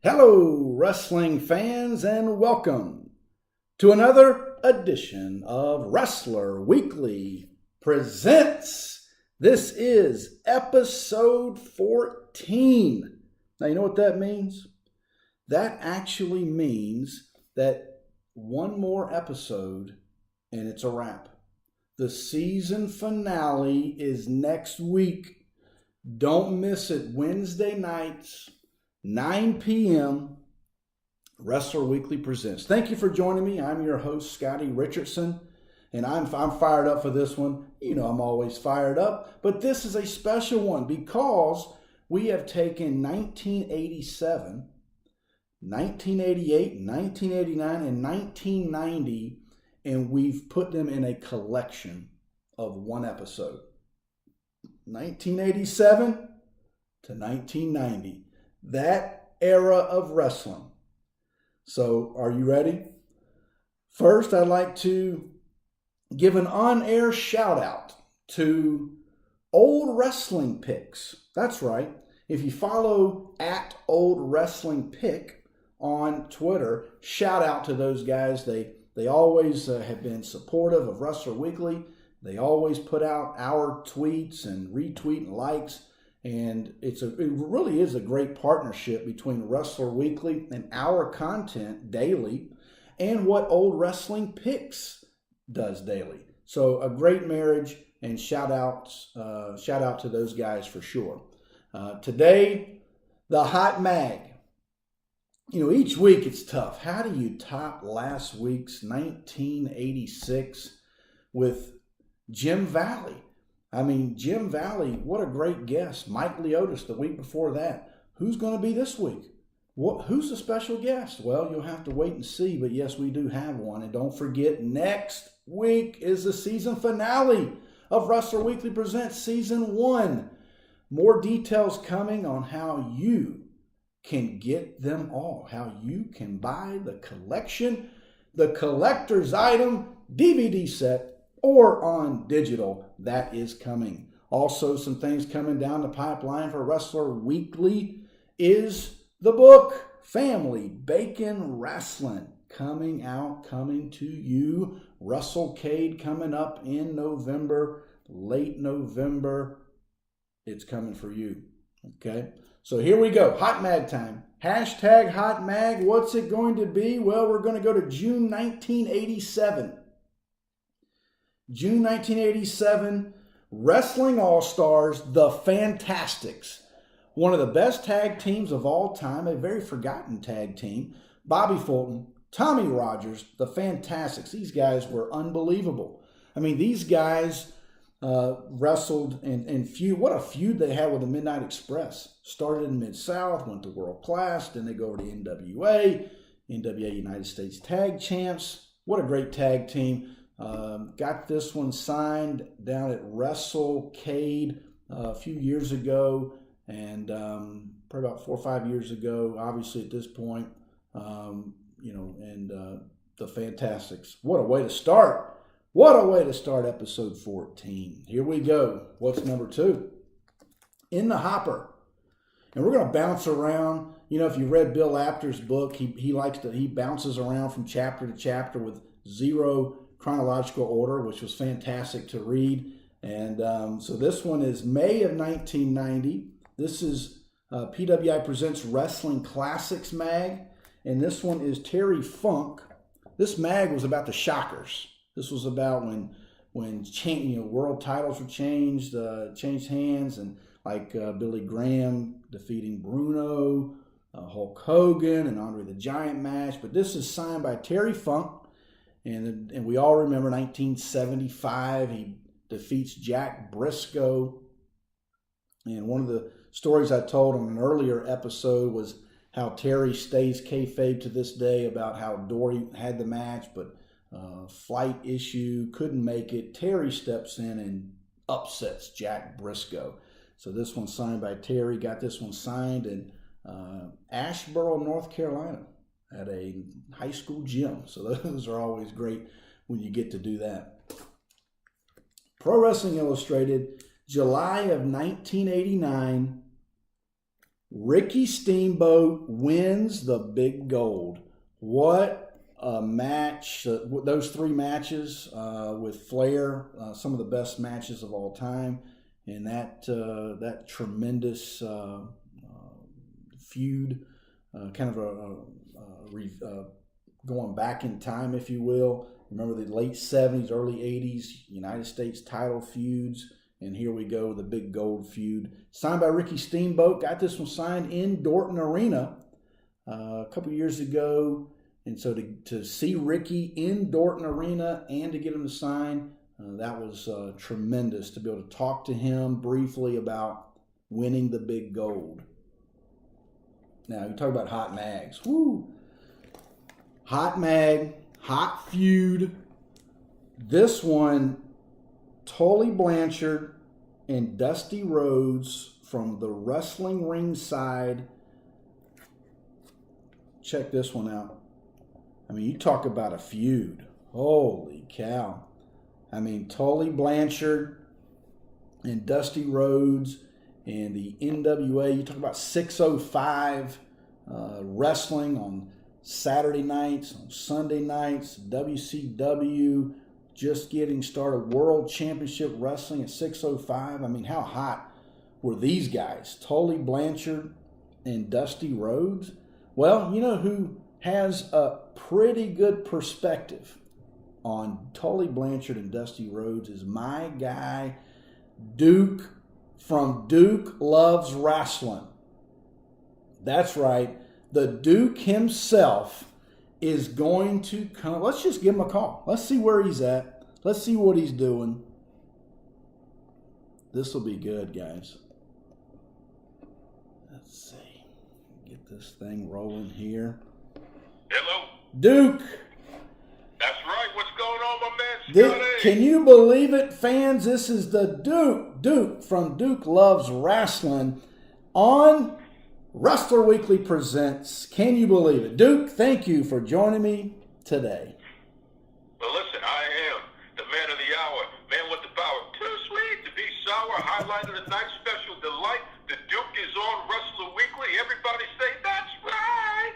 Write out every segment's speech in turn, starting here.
Hello, wrestling fans, and welcome to another edition of Wrestler Weekly Presents. This is episode 14. Now, you know what that means? That actually means that one more episode and it's a wrap. The season finale is next week. Don't miss it. Wednesday nights, 9 p.m., Wrestler Weekly Presents. Thank you for joining me. I'm your host, Scottie Richardson, and I'm fired up for this one. You know I'm always fired up, but this is a special one because we have taken 1987, 1988, 1989, and 1990, and we've put them in a collection of one episode. 1987 to 1990. That era of wrestling. So, are you ready? First, I'd like to give an on-air shout out to Old Wrestling Picks. That's right. If you follow at Old Wrestling Pick on Twitter, shout out to those guys. They always have been supportive of Wrestler Weekly. They always put out our tweets and retweet and likes. And it really is a great partnership between Wrestler Weekly and our content daily and what Old Wrestling Picks does daily. So a great marriage, and shout out to those guys for sure. Today, the Hot Mag. You know, each week it's tough. How do you top last week's 1986 with Jim Valley? I mean, Jim Valley, what a great guest. Mike Leotis the week before that. Who's going to be this week? Who's the special guest? Well, you'll have to wait and see, but yes, we do have one. And don't forget, next week is the season finale of Wrestler Weekly Presents Season 1. More details coming on how you can get them all, how you can buy the collection, the collector's item, DVD set, or on digital. That is coming. Also, some things coming down the pipeline for Wrestler Weekly is the book Family Bacon Rasslin, coming to you. WrestleCade coming up in November, late November. It's coming for you. Okay, so here we go. Hot Mag time. Hashtag Hot Mag. What's it going to be? Well, we're going to go to June 1987. June 1987, Wrestling All-Stars, the Fantastics. One of the best tag teams of all time, a very forgotten tag team. Bobby Fulton, Tommy Rogers, the Fantastics. These guys were unbelievable. I mean, these guys wrestled and feud. What a feud they had with the Midnight Express. Started in Mid-South, went to World Class, then they go over to NWA United States Tag Champs. What a great tag team. Got this one signed down at WrestleCade a few years ago, and probably about 4 or 5 years ago, obviously at this point, the Fantastics. What a way to start. What a way to start episode 14. Here we go. What's number 2? In the Hopper. And we're going to bounce around. You know, if you read Bill Apter's book, he bounces around from chapter to chapter with zero chronological order, which was fantastic to read. And so this one is May of 1990. This is PWI Presents Wrestling Classics mag. And this one is Terry Funk. This mag was about the Shockers. This was about when world titles were changed hands, and like Billy Graham defeating Bruno, Hulk Hogan, and Andre the Giant match. But this is signed by Terry Funk. And we all remember 1975, he defeats Jack Briscoe. And one of the stories I told on an earlier episode was how Terry stays kayfabe to this day about how Dory had the match, but flight issue, couldn't make it. Terry steps in and upsets Jack Briscoe. So this one's signed by Terry. Got this one signed in Asheboro, North Carolina, at a high school gym. So those are always great when you get to do that. Pro Wrestling Illustrated, July of 1989. Ricky Steamboat wins the big gold. What a match. Those three matches with Flair, some of the best matches of all time. And that tremendous feud, kind of going back in time, if you will. Remember the late 70s, early 80s United States title feuds. And here we go, the big gold feud. Signed by Ricky Steamboat. Got this one signed in Dorton Arena a couple years ago. And so to see Ricky in Dorton Arena and to get him to sign, that was tremendous to be able to talk to him briefly about winning the big gold. Now, you talk about hot mags. Woo! Hot mag, hot feud. This one, Tully Blanchard and Dusty Rhodes from the wrestling ringside. Check this one out. I mean, you talk about a feud. Holy cow. I mean, Tully Blanchard and Dusty Rhodes and the NWA. You talk about 605 wrestling on Saturday nights, on Sunday nights, WCW. Just getting started. World Championship Wrestling at 605. I mean, how hot were these guys? Tully Blanchard and Dusty Rhodes. Well, you know who has a pretty good perspective on Tully Blanchard and Dusty Rhodes is my guy, Duke from Duke Loves Rasslin. That's right. The Duke himself is going to come. Let's just give him a call. Let's see where he's at. Let's see what he's doing. This will be good, guys. Let's see. Get this thing rolling here. Hello. Duke. That's right. What's going on, my man, Scottie? Can you believe it, fans? This is the Duke from Duke Loves Rasslin on Wrestler Weekly Presents. Can you believe it? Duke, thank you for joining me today. Well, listen, I am the man of the hour, man with the power. Too sweet to be sour, highlight of the night, special delight. The Duke is on Wrestler Weekly. Everybody say, that's right.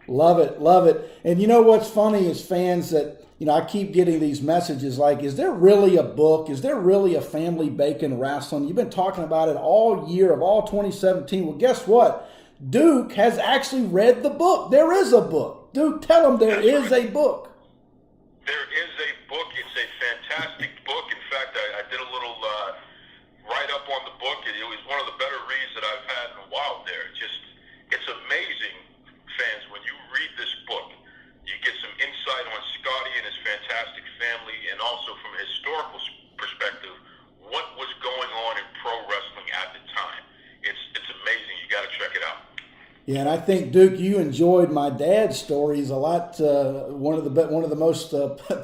Love it, love it. And you know what's funny is, fans, that I keep getting these messages like, is there really a book? Is there really a Family Bacon Wrestling? You've been talking about it all year of all 2017. Well, guess what? Duke has actually read the book. There is a book. Duke, tell them there is a book. There is a book. It's a fantastic book. In fact, I did a little write-up on the book. It was one of the better reads that I've had in a while there. It's amazing, fans, when you read this book. You get some insight on Scottie and his fantastic family, and also from a historical perspective, what was going on in pro wrestling at the time. It's amazing. You got to check it out. Yeah, and I think, Duke, you enjoyed my dad's stories a lot. One of the most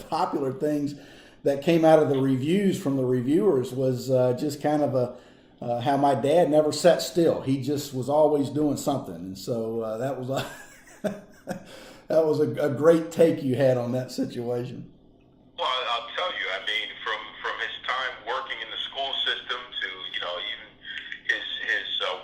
popular things that came out of the reviews from the reviewers was just kind of how my dad never sat still. He just was always doing something, and so that was that was a great take you had on that situation. Well, I'll tell you. I mean, from his time working in the school system to even his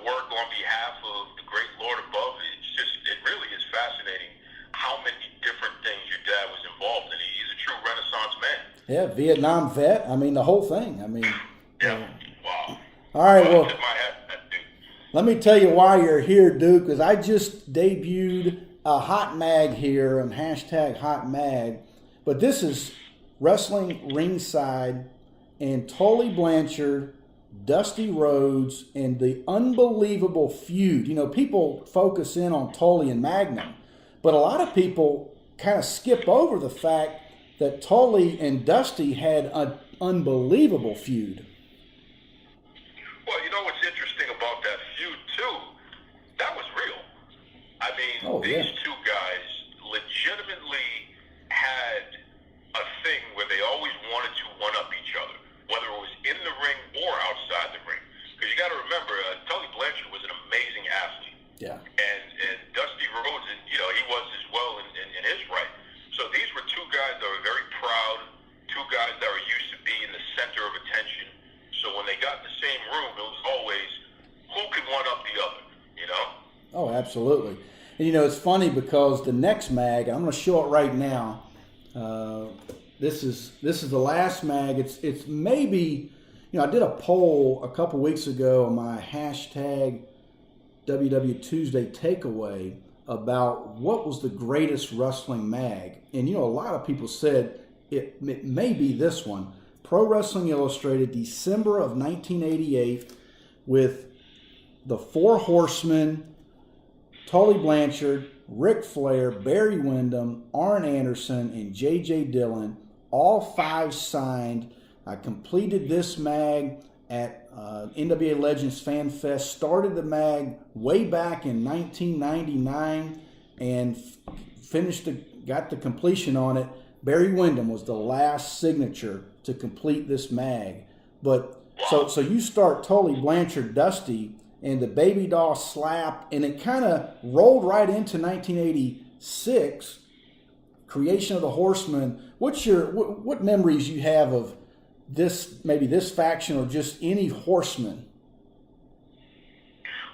work on behalf of the great Lord above, it really is fascinating how many different things your dad was involved in. He's a true Renaissance man. Yeah, Vietnam vet. I mean, the whole thing. I mean, yeah. Wow. All right, well, tip my hat to that, Duke. Let me tell you why you're here, Duke, because I just debuted a hot mag here, and hashtag hot mag, but this is Wrestling Ringside and Tully Blanchard, Dusty Rhodes, and the unbelievable feud. People focus in on Tully and Magnum, but a lot of people kind of skip over the fact that Tully and Dusty had an unbelievable feud. Well, what's interesting about that feud, too, that was real. I mean, these two guys legitimately had a thing where they always wanted to one-up each other, whether it was in the ring or outside the ring. Because you got to remember, Tully Blanchard was an amazing athlete. Yeah. And Dusty Rhodes, he was as well in his right. So these were two guys that were very proud, two guys that were used to being the center of attention. So when they got in the same room, it was always who could one-up the other. Oh, absolutely. And, it's funny because the next mag, I'm going to show it right now. This is the last mag. It's maybe, I did a poll a couple weeks ago on my hashtag WW Tuesday takeaway about what was the greatest wrestling mag. And, a lot of people said it may be this one. Pro Wrestling Illustrated, December of 1988, with the Four Horsemen, Tully Blanchard, Ric Flair, Barry Windham, Arn Anderson, and J.J. Dillon, all 5 signed. I completed this mag at NWA Legends Fan Fest, started the mag way back in 1999, and got the completion on it. Barry Windham was the last signature to complete this mag. But so you start Tully Blanchard, Dusty, and the Baby Doll slap, and it kind of rolled right into 1986, creation of the Horsemen. What memories you have of maybe this faction or just any Horseman?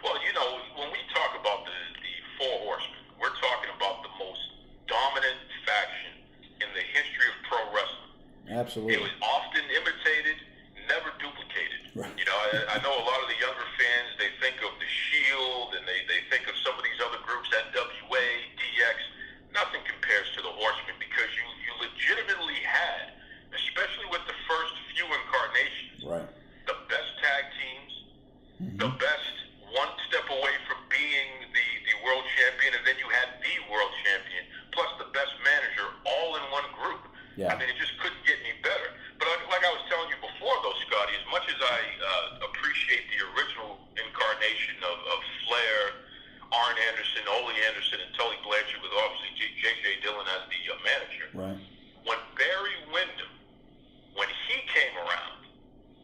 Well, when we talk about the Four Horsemen, we're talking about the most dominant faction in the history of pro wrestling. Absolutely. It was often imitated, never duplicated. Right. I know a lot of the younger fans, they think of the Shield and they think of some of these other groups, NWA, DX. Nothing compares to the Horsemen, because you legitimately had, especially with the first few incarnations, right, the best tag teams, the best one step away from being the world champion, and then you had the world champion, plus the best manager, all in one group. Yeah. I mean, it just couldn't get any better. But like I was telling you before, though, Scottie, as much as I appreciate the original incarnation of Flair, Arn Anderson, Ole Anderson, and Tully Blanchard, with obviously J.J. Dillon as the manager, right, when Barry Windham, when he came around,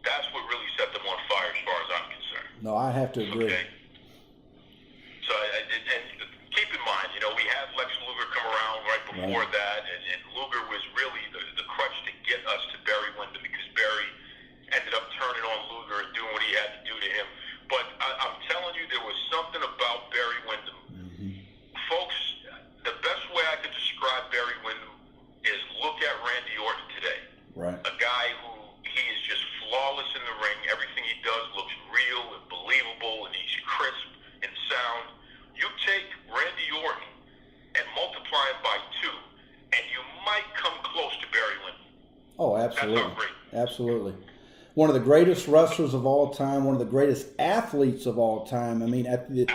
that's what really set them on fire as far as I'm concerned. No, I have to agree. Okay. So, and keep in mind, we had Lex Luger come around right before that, and Luger was really the crutch to get us to Barry Windham, because Barry ended up turning on Luger and doing what he had to do to him. But I'm telling you, there was something about Barry Windham. Folks, the best way I could describe Barry Windham is look at Randy Orton today. Right. A guy who, he is just flawless in the ring. Everything he does looks real and believable, and he's crisp and sound. You take Randy Orton and multiply him by 2, and you might come close to Barry Windham. Oh, absolutely. That's how great. Absolutely. One of the greatest wrestlers of all time, one of the greatest athletes of all time. I mean, Absolutely.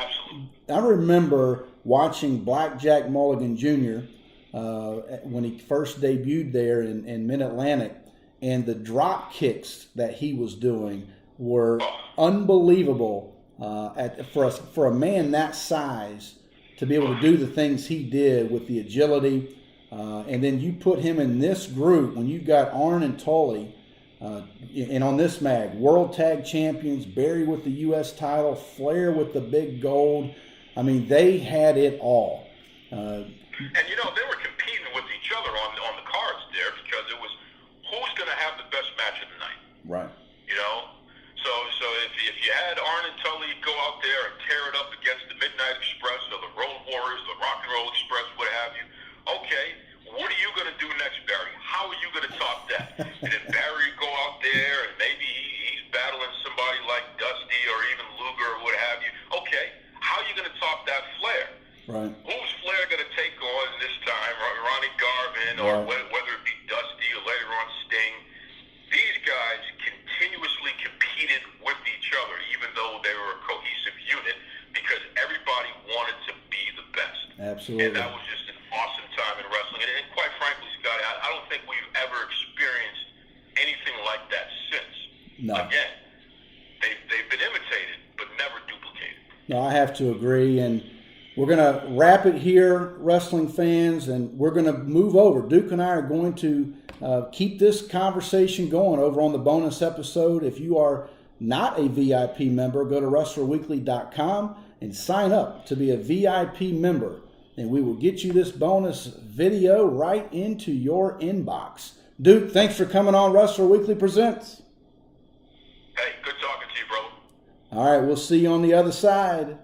I remember watching Blackjack Mulligan Jr. When he first debuted there in Mid-Atlantic, and the drop kicks that he was doing were unbelievable. For a man that size to be able to do the things he did with the agility, and then you put him in this group when you got Arn and Tully, and on this mag, World Tag Champions, Barry with the U.S. title, Flair with the big gold. I mean, they had it all. And they were competing with each other on the cards there, because it was who's going to have the best match of the night. Right. So if you had Arn and Tully go out there and tear it up against the Midnight Express or the Road Warriors, the Rock and Roll Express, what have you, okay, what are you going to do next, Barry? How are you going to top that? And then Barry go out there and maybe he's battling somebody like Dusty or even Luger or what have you. Okay, how are you going to top that Flair? Right. Who's Flair going to take on this time? Ronnie Garvin, or whether it be Dusty or later on Sting? These guys continuously competed with each other, even though they were a cohesive unit, because everybody wanted to be the best. Absolutely. And that was just an awesome time in wrestling. And quite frankly, Scottie, I don't think we've ever experienced anything like that since. No. Again, they've been imitated, but never duplicated. No, I have to agree. And we're going to wrap it here, wrestling fans, and we're going to move over. Duke and I are going to keep this conversation going over on the bonus episode. If you are not a VIP member, go to WrestlerWeekly.com and sign up to be a VIP member, and we will get you this bonus video right into your inbox. Duke, thanks for coming on Wrestler Weekly Presents. Hey, good talking to you, bro. All right, we'll see you on the other side.